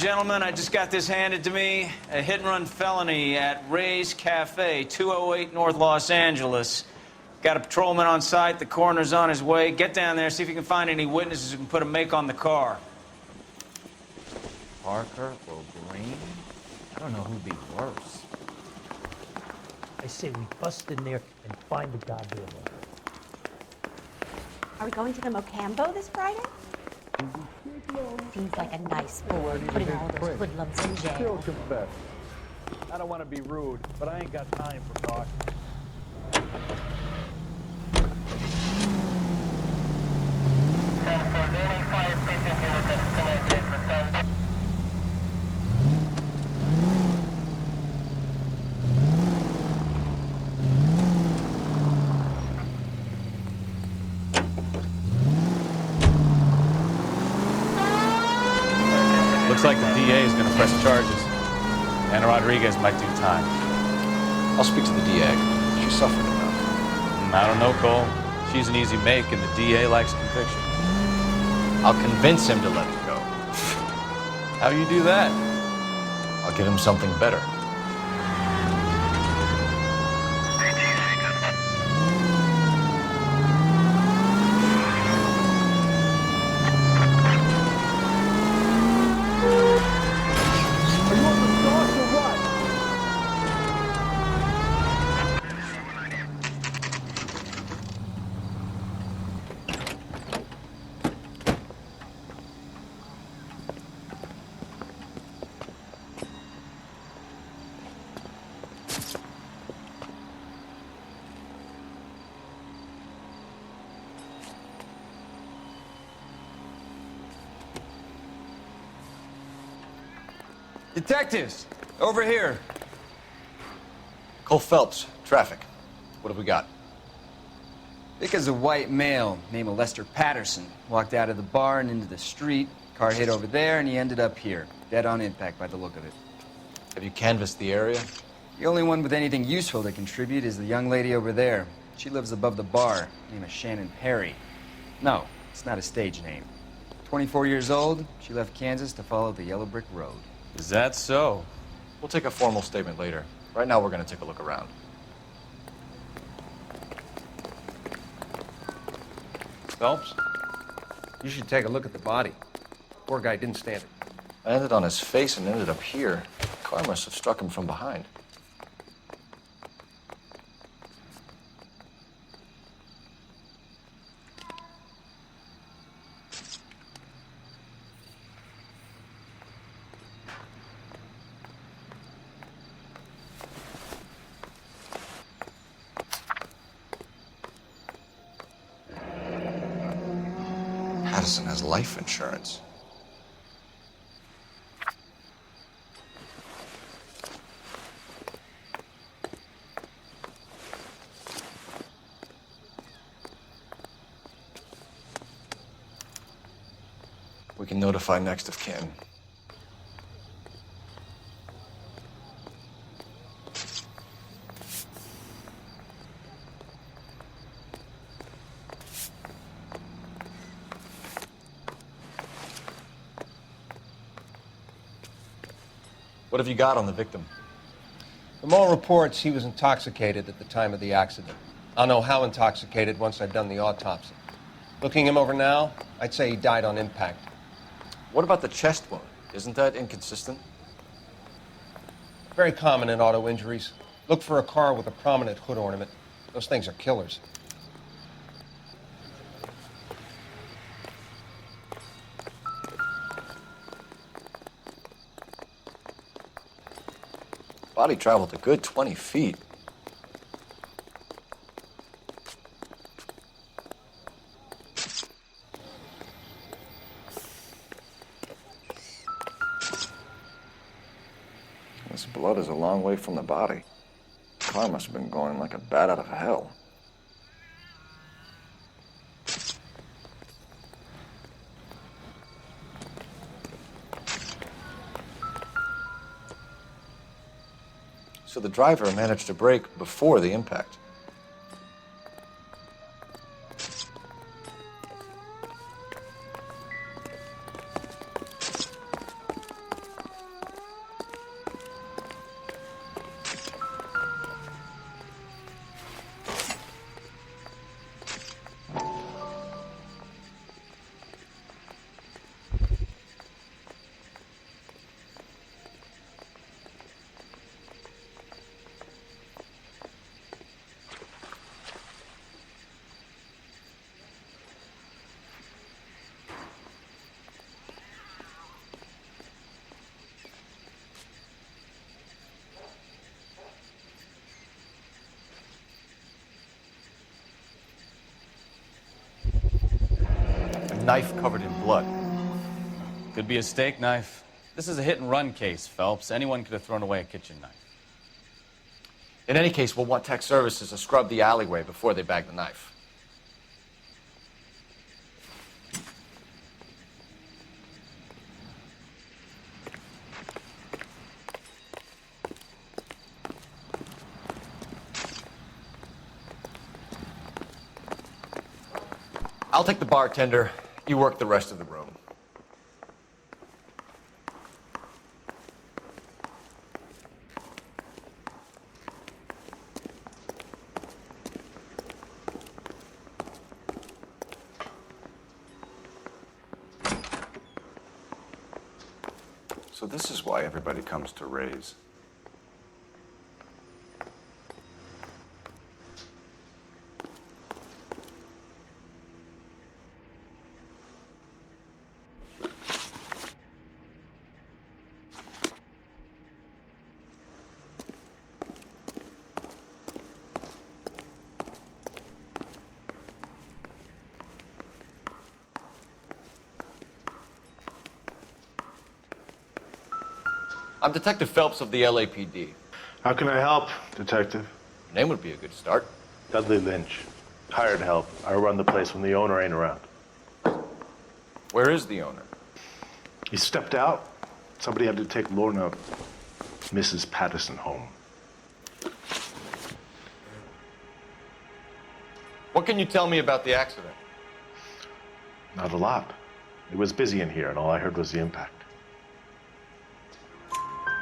gentlemen, I just got this handed to me. A hit-and-run felony at Ray's Cafe, 208 North Los Angeles. Got a patrolman on site. The coroner's on his way. Get down there, see if you can find any witnesses who can put a make on the car. Parker or Green? I don't know who'd be worse. I say we bust in there and find the goddamn one. Are we going to the Mocambo this Friday? Seems like a nice board, putting all those hoodlums in jail. I don't want to be rude, but I ain't got time for talk. Looks like the DA is going to press charges. Anna Rodriguez might do time. I'll speak to the DA. She suffered enough. I don't know, Cole. She's an easy make, and the DA likes conviction. I'll convince him to let it go. How do you do that? I'll give him something better. Detectives, over here. Cole Phelps, traffic. What have we got? Because a white male named Lester Patterson walked out of the bar and into the street. Car hit over there, and he ended up here. Dead on impact by the look of it. Have you canvassed the area? The only one with anything useful to contribute is the young lady over there. She lives above the bar. Name is Shannon Perry. No, it's not a stage name. 24 years old, she left Kansas to follow the yellow brick road. Is that so? We'll take a formal statement later. Right now, we're going to take a look around. Phelps, you should take a look at the body. Poor guy didn't stand it. I landed on his face and ended up here. The car must have struck him from behind. Patterson has life insurance. We can notify next of kin. What have you got on the victim? From all reports, he was intoxicated at the time of the accident. I'll know how intoxicated once I've done the autopsy. Looking him over now, I'd say he died on impact. What about the chest wound? Isn't that inconsistent? Very common in auto injuries. Look for a car with a prominent hood ornament. Those things are killers. Body traveled a good 20 feet. This blood is a long way from the body. The car must have been going like a bat out of hell. So the driver managed to brake before the impact. knife covered in blood? Could be a steak knife. This is a hit-and-run case, Phelps. Anyone could have thrown away a kitchen knife. In any case, we'll want tech services to scrub the alleyway before they bag the knife. I'll take the bartender. You work the rest of the room. So this is why everybody comes to Ray's. I'm Detective Phelps of the LAPD. How can I help, Detective? Name would be a good start. Dudley Lynch. Hired help. I run the place when the owner ain't around. Where is the owner? He stepped out. Somebody had to take Lorna, Mrs. Pattison, home. What can you tell me about the accident? Not a lot. It was busy in here, and all I heard was the impact.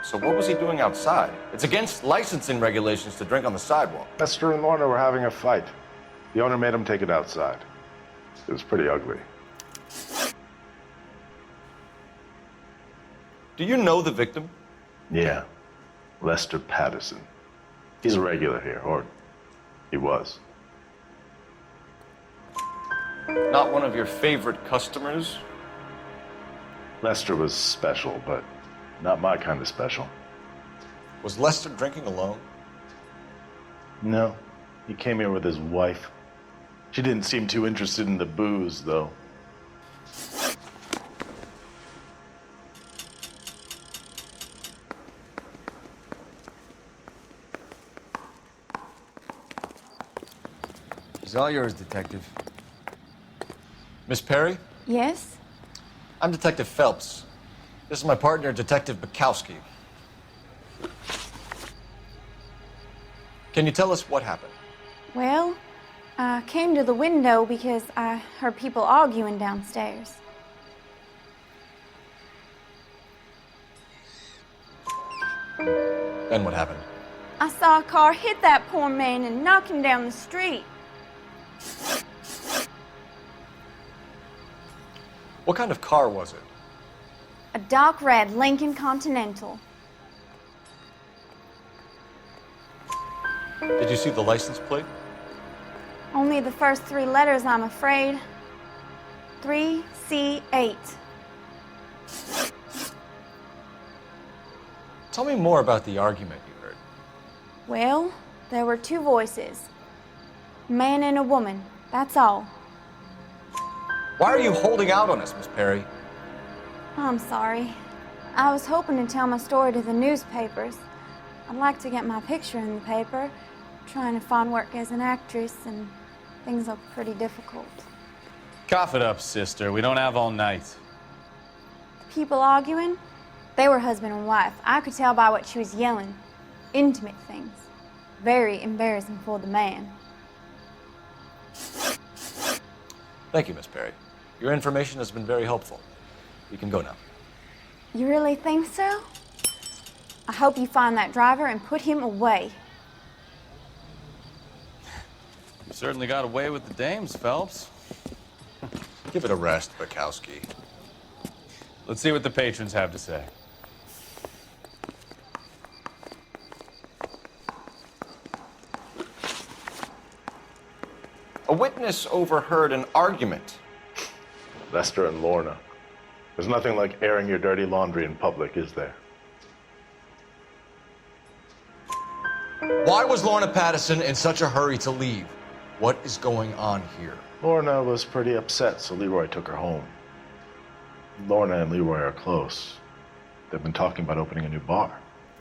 So what was he doing outside? It's against licensing regulations to drink on the sidewalk. Lester and Lorna were having a fight. The owner made him take it outside. It was pretty ugly. Do you know the victim? Yeah. Lester Pattison. He's a regular here, or he was. Not one of your favorite customers? Lester was special, but not my kind of special. Was Lester drinking alone? No. He came here with his wife. She didn't seem too interested in the booze, though. It's all yours, Detective. Miss Perry? Yes? I'm Detective Phelps. This is my partner, Detective Bukowski. Can you tell us what happened? Well, I came to the window because I heard people arguing downstairs. Then what happened? I saw a car hit that poor man and knock him down the street. What kind of car was it? A dark red Lincoln Continental. Did you see the license plate? Only the first three letters, I'm afraid. 3C8. Tell me more about the argument you heard. Well, there were two voices. A man and a woman, that's all. Why are you holding out on us, Miss Perry? I'm sorry. I was hoping to tell my story to the newspapers. I'd like to get my picture in the paper. Trying to find work as an actress, and things are pretty difficult. Cough it up, sister. We don't have all night. People arguing? They were husband and wife. I could tell by what she was yelling. Intimate things. Very embarrassing for the man. Thank you, Miss Perry. Your information has been very helpful. You can go now. You really think so? I hope you find that driver and put him away. You certainly got away with the dames, Phelps. Give it a rest, Bukowski. Let's see what the patrons have to say. A witness overheard an argument. Lester and Lorna. There's nothing like airing your dirty laundry in public, is there? Why was Lorna Pattison in such a hurry to leave? What is going on here? Lorna was pretty upset, so Leroy took her home. Lorna and Leroy are close. They've been talking about opening a new bar.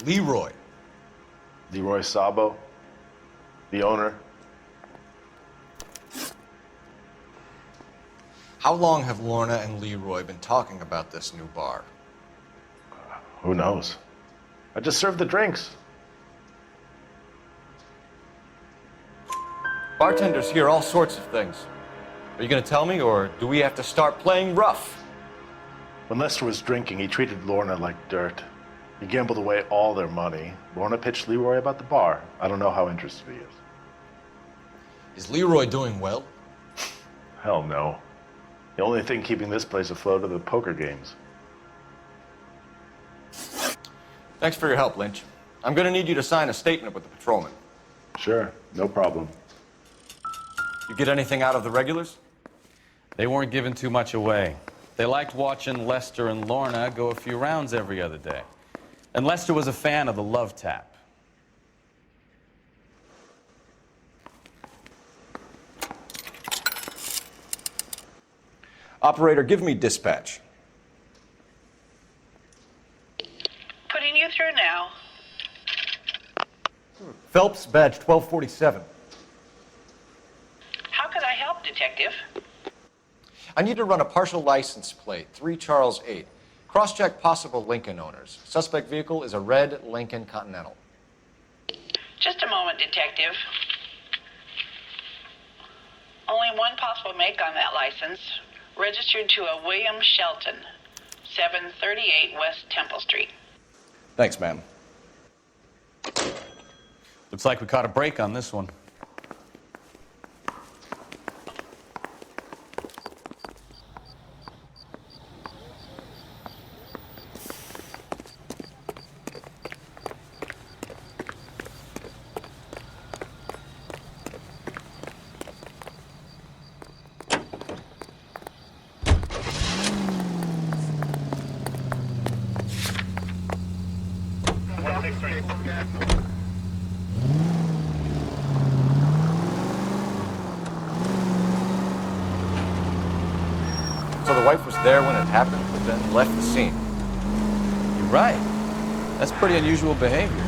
Leroy. Leroy Sabo, the owner. How long have Lorna and Leroy been talking about this new bar? Who knows? I just served the drinks. Bartenders hear all sorts of things. Are you going to tell me, or do we have to start playing rough? When Lester was drinking, he treated Lorna like dirt. He gambled away all their money. Lorna pitched Leroy about the bar. I don't know how interested he is. Is Leroy doing well? Hell no. The only thing keeping this place afloat are the poker games. Thanks for your help, Lynch. I'm going to need you to sign a statement with the patrolman. Sure, no problem. You get anything out of the regulars? They weren't giving too much away. They liked watching Lester and Lorna go a few rounds every other day. And Lester was a fan of the love tap. Operator, give me dispatch. Putting you through now. Phelps, badge 1247. How could I help, Detective? I need to run a partial license plate, 3 Charles 8. Cross-check possible Lincoln owners. Suspect vehicle is a red Lincoln Continental. Just a moment, Detective. Only one possible make on that license. Registered to a William Shelton, 738 West Temple Street. Thanks, ma'am. Looks like we caught a break on this one. So the wife was there when it happened, but then left the scene. You're right. That's pretty unusual behavior.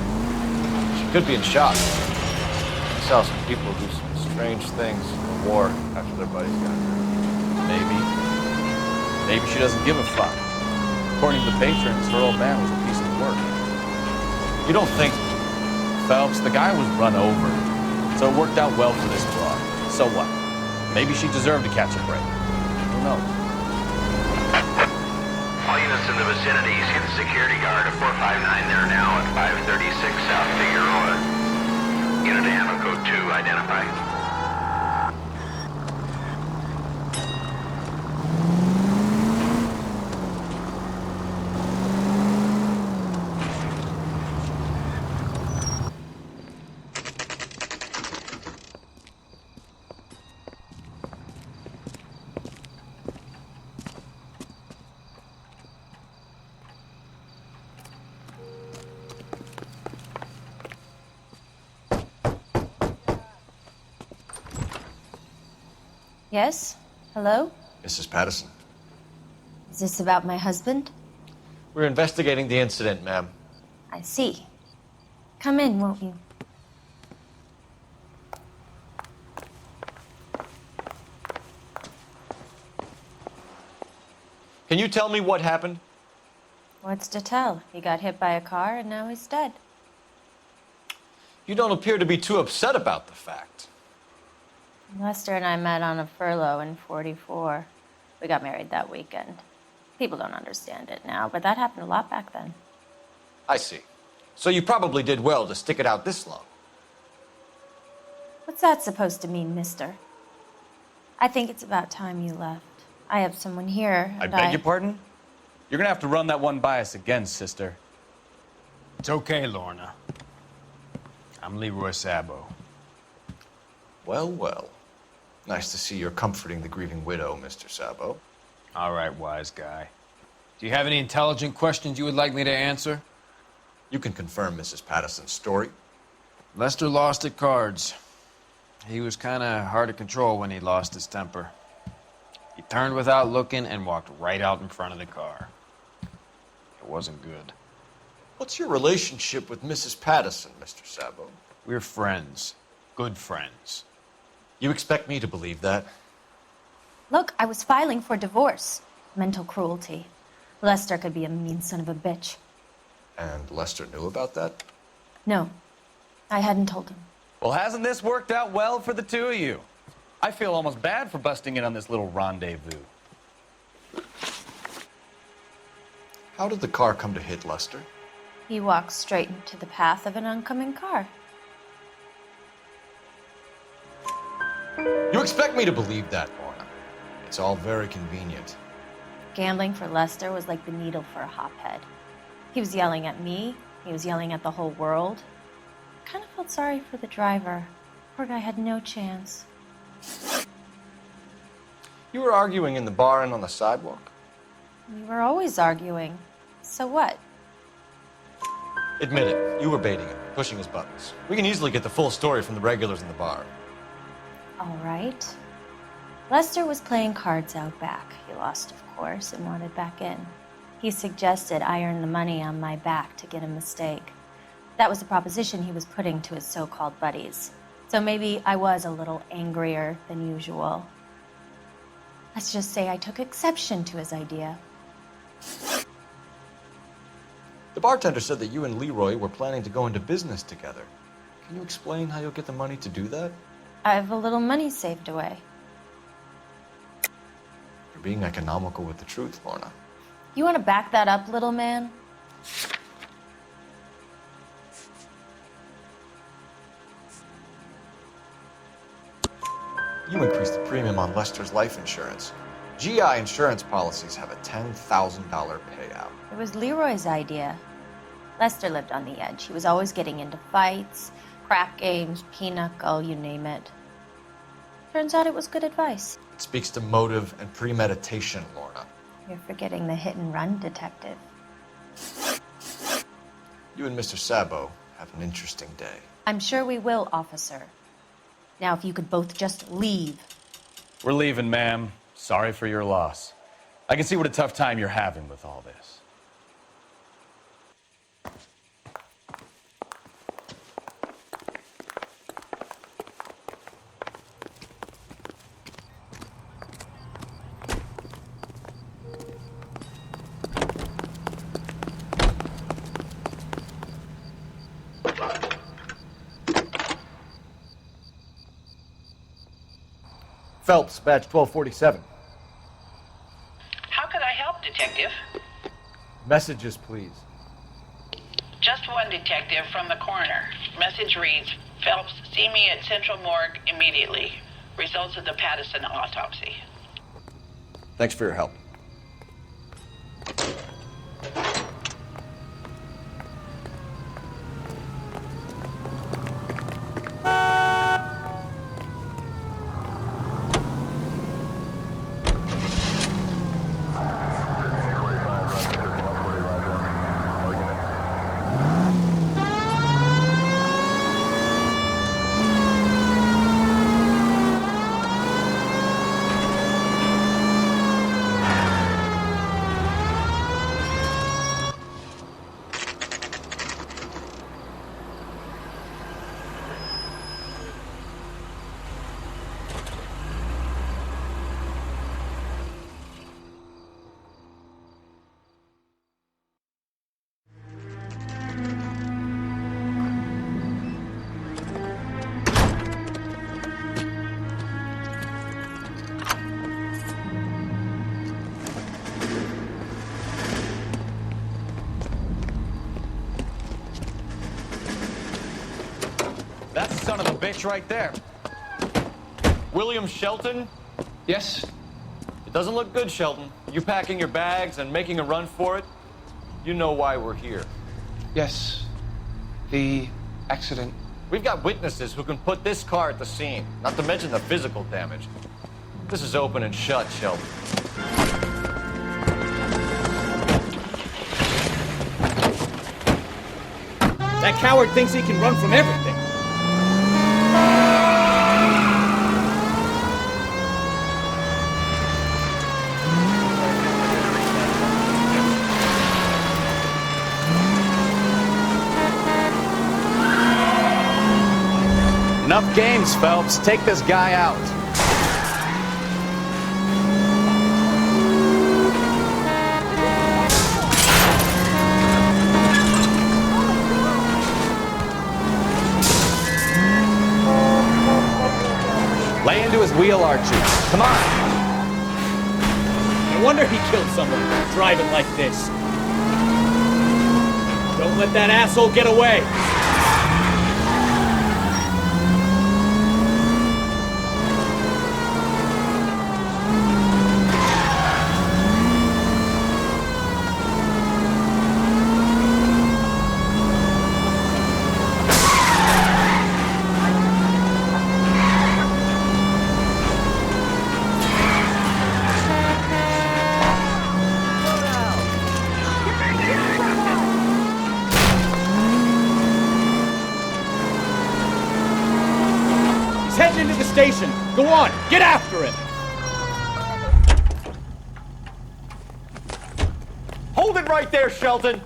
She could be in shock. I saw some people do some strange things in the war after their buddies got hurt. Maybe. Maybe she doesn't give a fuck. According to the patrons, her old man was a piece of work. You don't think... Phelps, the guy was run over. So it worked out well for this broad. So what? Maybe she deserved to catch a break. Who knows? All units in the vicinity, see the security guard at 459 there now at 536 South Figueroa. Unit ammo code 2, identify. Yes? Hello? Mrs. Pattison. Is this about my husband? We're investigating the incident, ma'am. I see. Come in, won't you? Can you tell me what happened? What's to tell? He got hit by a car and now he's dead. You don't appear to be too upset about the fact. Lester and I met on a furlough in '44. We got married that weekend. People don't understand it now, but that happened a lot back then. I see. So you probably did well to stick it out this long. What's that supposed to mean, mister? I think it's about time you left. I have someone here, I and beg your pardon? You're gonna have to run that one by us again, sister. It's okay, Lorna. I'm Leroy Sabo. Well, well. Nice to see you're comforting the grieving widow, Mr. Sabo. All right, wise guy. Do you have any intelligent questions you would like me to answer? You can confirm Mrs. Pattison's story. Lester lost at cards. He was kind of hard to control when he lost his temper. He turned without looking and walked right out in front of the car. It wasn't good. What's your relationship with Mrs. Pattison, Mr. Sabo? We're friends. Good friends. You expect me to believe that? Look, I was filing for divorce. Mental cruelty. Lester could be a mean son of a bitch. And Lester knew about that? No, I hadn't told him. Well, hasn't this worked out well for the two of you? I feel almost bad for busting in on this little rendezvous. How did the car come to hit Lester? He walked straight into the path of an oncoming car. You expect me to believe that, Lorna? It's all very convenient. Gambling for Lester was like the needle for a hophead. He was yelling at me. He was yelling at the whole world. I kind of felt sorry for the driver. Poor guy had no chance. You were arguing in the bar and on the sidewalk? We were always arguing. So what? Admit it, you were baiting him, pushing his buttons. We can easily get the full story from the regulars in the bar. All right. Lester was playing cards out back. He lost, of course, and wanted back in. He suggested I earn the money on my back to get a mistake. That was the proposition he was putting to his so-called buddies. So maybe I was a little angrier than usual. Let's just say I took exception to his idea. The bartender said that you and Leroy were planning to go into business together. Can you explain how you'll get the money to do that? I have a little money saved away. You're being economical with the truth, Lorna. You want to back that up, little man? You increased the premium on Lester's life insurance. GI insurance policies have a $10,000 payout. It was Leroy's idea. Lester lived on the edge. He was always getting into fights, crack games, pinochle, you name it. Turns out it was good advice. It speaks to motive and premeditation, Lorna. You're forgetting the hit-and-run detective. You and Mr. Sabo have an interesting day. I'm sure we will, officer. Now, if you could both just leave. We're leaving, ma'am. Sorry for your loss. I can see what a tough time you're having with all this. Phelps, badge 1247. How could I help, Detective? Messages, please. Just one detective from the coroner. Message reads, Phelps, see me at Central Morgue immediately. Results of the Pattison autopsy. Thanks for your help. That's the son of a bitch right there. William Shelton? Yes? It doesn't look good, Shelton. You packing your bags and making a run for it? You know why we're here. Yes. The accident. We've got witnesses who can put this car at the scene, not to mention the physical damage. This is open and shut, Shelton. That coward thinks he can run from everything. Enough games, Phelps. Take this guy out. Lay into his wheel, Archie. Come on. No wonder he killed someone driving like this. Don't let that asshole get away. Station. Go on, get after him. Hold it right there, Shelton.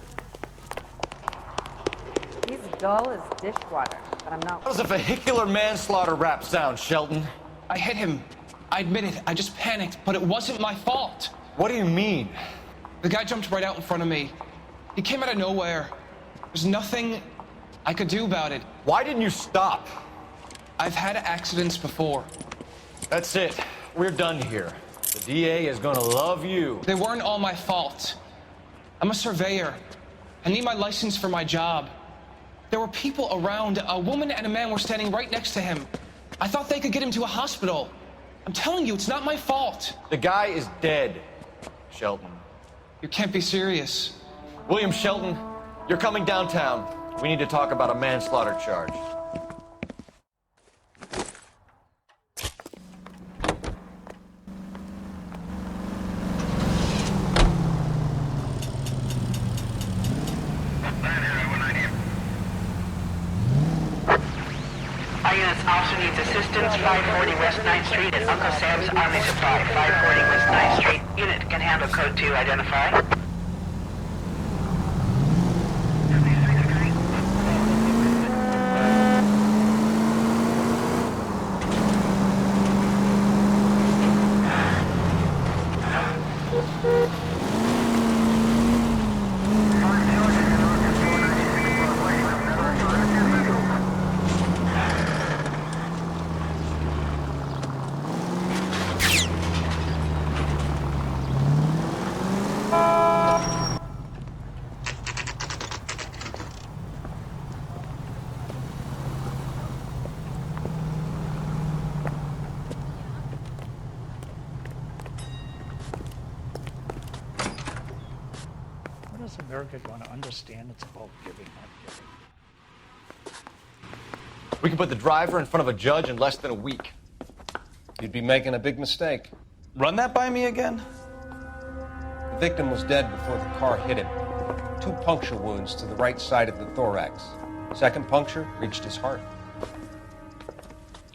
He's dull as dishwater, but I'm not. How does a vehicular manslaughter rap sound, Shelton? I hit him. I admit it. I just panicked, but it wasn't my fault. What do you mean? The guy jumped right out in front of me. He came out of nowhere. There's nothing I could do about it. Why didn't you stop? I've had accidents before. That's it. We're done here. The DA is gonna love you. They weren't all my fault. I'm a surveyor. I need my license for my job. There were people around. A woman and a man were standing right next to him. I thought they could get him to a hospital. I'm telling you, it's not my fault. The guy is dead, Shelton. You can't be serious. William Shelton, you're coming downtown. We need to talk about a manslaughter charge. Officer needs assistance, 540 West 9th Street at Uncle Sam's Army Supply. 540 West 9th Street. Unit can handle code 2. Identify. America going to understand it's about giving, not giving? We can put the driver in front of a judge in less than a week. You'd be making a big mistake. Run that by me again? The victim was dead before the car hit him. 2 puncture wounds to the right side of the thorax. Second puncture reached his heart.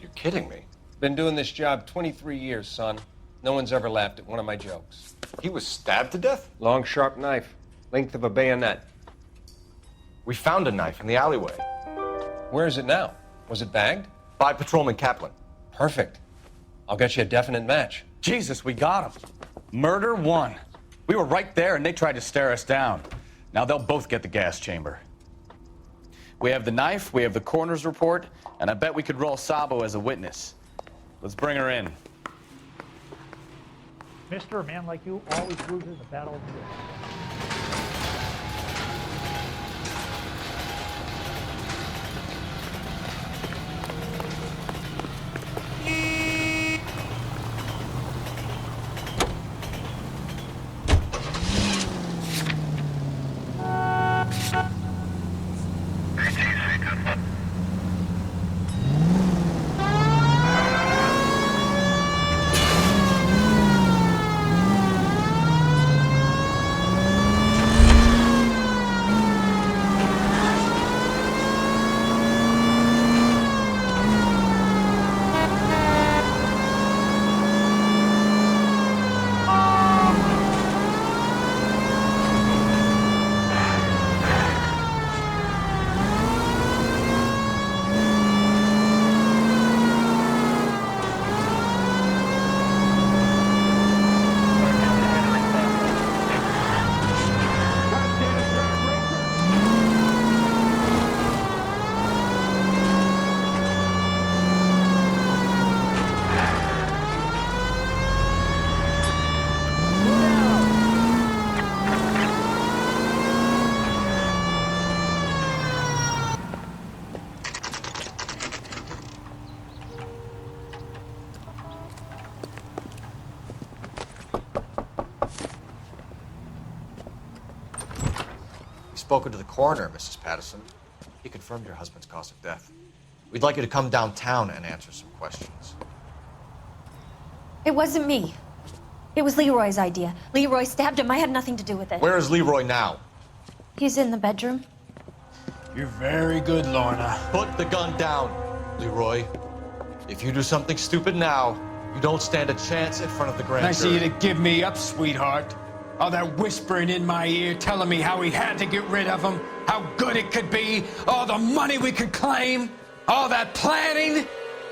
You're kidding me. Been doing this job 23 years, son. No one's ever laughed at one of my jokes. He was stabbed to death? Long, sharp knife. Length of a bayonet. We found a knife in the alleyway. Where is it now? Was it bagged? By Patrolman Kaplan. Perfect. I'll get you a definite match. Jesus, we got him. Murder 1. We were right there and they tried to stare us down. Now they'll both get the gas chamber. We have the knife, we have the coroner's report, and I bet we could roll Sabo as a witness. Let's bring her in. Mister, a man like you always loses the battle of the wits. spoken to the coroner, Mrs. Pattison. He confirmed your husband's cause of death. We'd like you to come downtown and answer some questions. It wasn't me. It was Leroy's idea. Leroy stabbed him. I had nothing to do with it. Where is Leroy now? He's in the bedroom. You're very good, Lorna. Put the gun down, Leroy. If you do something stupid now, you don't stand a chance in front of the grand Nice of jury. you to give me up, sweetheart. All that whispering in my ear, telling me how we had to get rid of him, how good it could be, all the money we could claim, all that planning,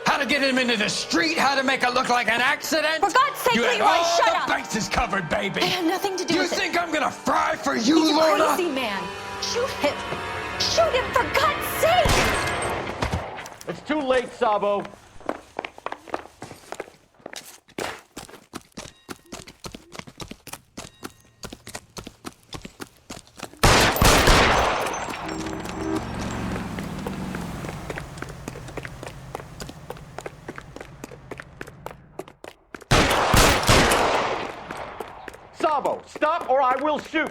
how to get him into the street, how to make it look like an accident. For God's sake, you had Leroy, all shut the up. bases covered, baby. I had nothing to do with it. You think I'm gonna fry for you, He's Lorna? a crazy man. Shoot him. Shoot him, for God's sake! It's too late, Sabo. Sabo, stop or I will shoot!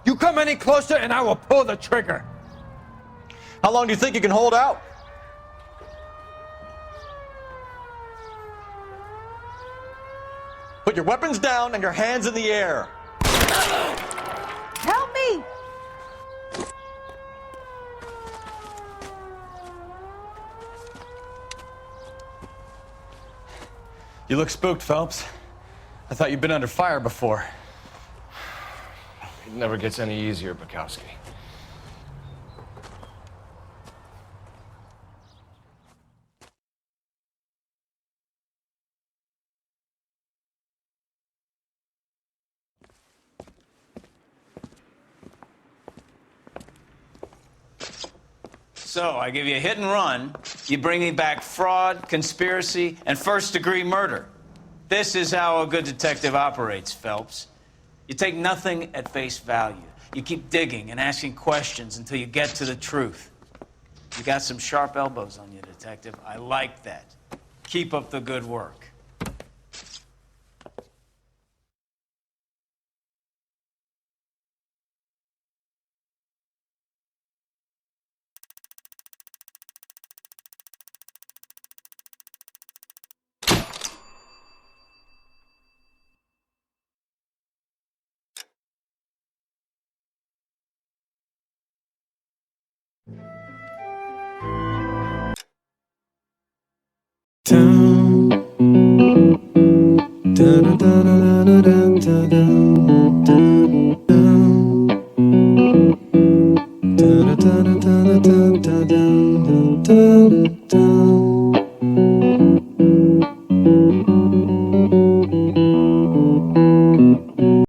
You come any closer and I will pull the trigger. How long do you think you can hold out? Put your weapons down and your hands in the air. Help me! You look spooked, Phelps. I thought you'd been under fire before. It never gets any easier, Bukowski. So, I give you a hit and run, you bring me back fraud, conspiracy, and first-degree murder. This is how a good detective operates, Phelps. You take nothing at face value. You keep digging and asking questions until you get to the truth. You got some sharp elbows on you, detective. I like that. Keep up the good work. Da da da.